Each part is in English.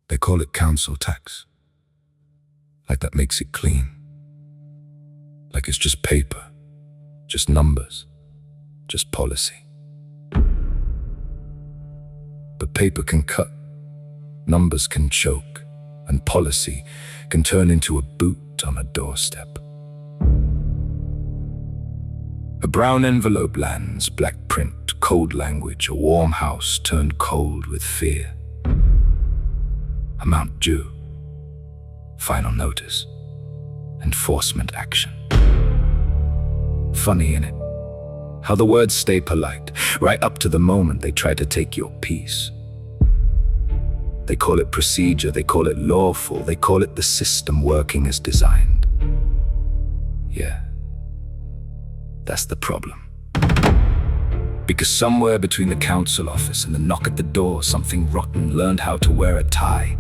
They call it council tax. Like that makes it clean. Like it's just paper, just numbers, just policy. But paper can cut, numbers can choke, and policy can turn into a boot on a doorstep. A brown envelope lands, black print, cold language, a warm house turned cold with fear. Amount due, final notice, enforcement action. Funny, innit? How the words stay polite, right up to the moment they try to take your peace. They call it procedure, they call it lawful, they call it the system working as designed. Yeah, that's the problem. Because somewhere between the council office and the knock at the door, something rotten learned how to wear a tie.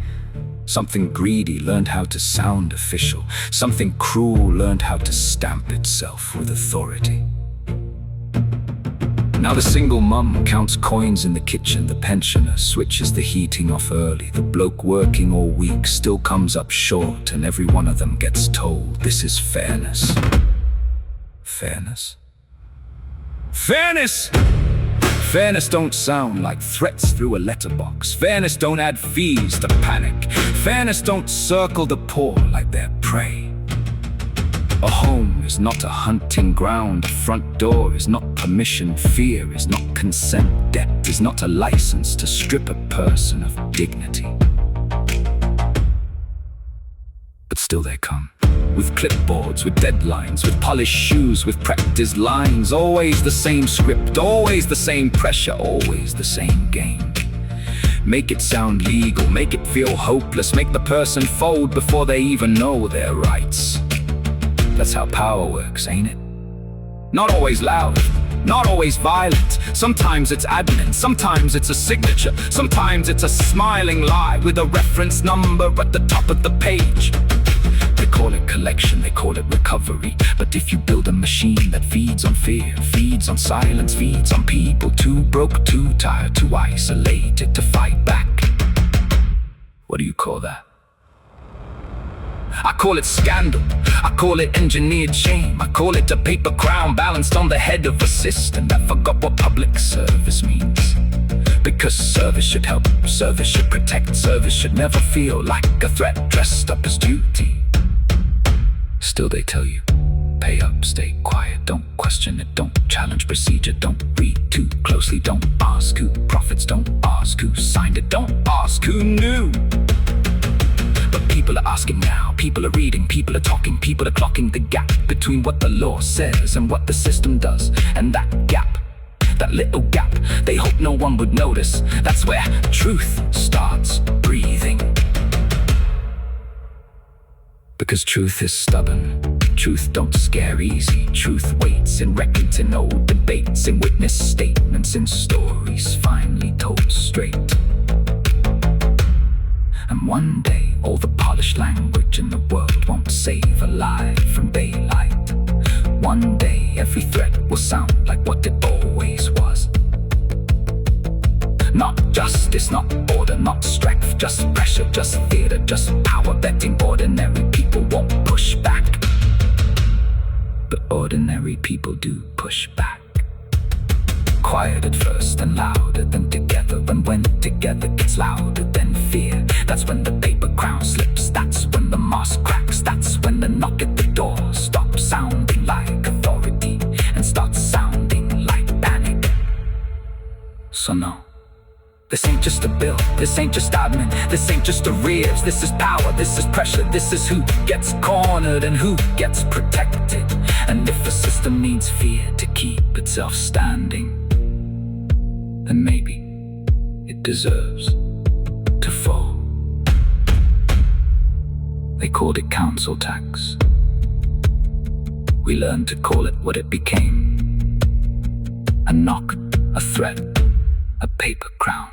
Something greedy learned how to sound official. Something cruel learned how to stamp itself with authority. Now the single mum counts coins in the kitchen, the pensioner switches the heating off early, the bloke working all week still comes up short, and every one of them gets told this is fairness. Fairness? Fairness! Fairness don't sound like threats through a letterbox. Fairness don't add fees to panic. Fairness don't circle the poor like they're prey. A home is not a hunting ground. A front door is not permission. Fear is not consent. Debt is not a license to strip a person of dignity. But still they come. With clipboards, with deadlines, with polished shoes, with practiced lines. Always the same script, always the same pressure, always the same game. Make it sound legal, make it feel hopeless, make the person fold before they even know their rights. That's how power works, ain't it? Not always loud, not always violent. Sometimes it's admin, sometimes it's a signature, sometimes it's a smiling lie with a reference number at the top of the page. They call it collection, they call it recovery. But if you build a machine that feeds on fear, feeds on silence, feeds on people too broke, too tired, too isolated to fight back, what do you call that? I call it scandal, I call it engineered shame. I call it a paper crown balanced on the head of a system that forgot what public service means. Because service should help, service should protect, service should never feel like a threat dressed up as duty. Still they tell you, pay up, stay quiet, don't question it, don't challenge procedure, don't read too closely, don't ask who profits, don't ask who signed it, don't ask who knew. But people are asking now, people are reading, people are talking, people are clocking the gap between what the law says and what the system does. And that gap, that little gap, they hope no one would notice. That's where truth starts breathing. Because truth is stubborn, truth don't scare easy. Truth waits in records, in old debates, in witness statements, in stories finally told straight. And one day, all the polished language in the world won't save a lie from daylight. One day, every threat will sound like what it always was. Not justice, not order, not strength, just pressure, just theater, just power, betting ordinary people won't push back. But ordinary people do push back. Quiet at first and louder than together, and when together gets louder than fear, that's when the paper crown slips, that's when the mask cracks, that's when the knock at the door stops sounding like authority and starts sounding like panic. So no, this ain't just a bill, this ain't just admin, this ain't just arrears, this is power, this is pressure, this is who gets cornered and who gets protected. And if a system needs fear to keep itself standing, then maybe it deserves to fall. They called it council tax. We learned to call it what it became: a knock, a threat, a paper crown.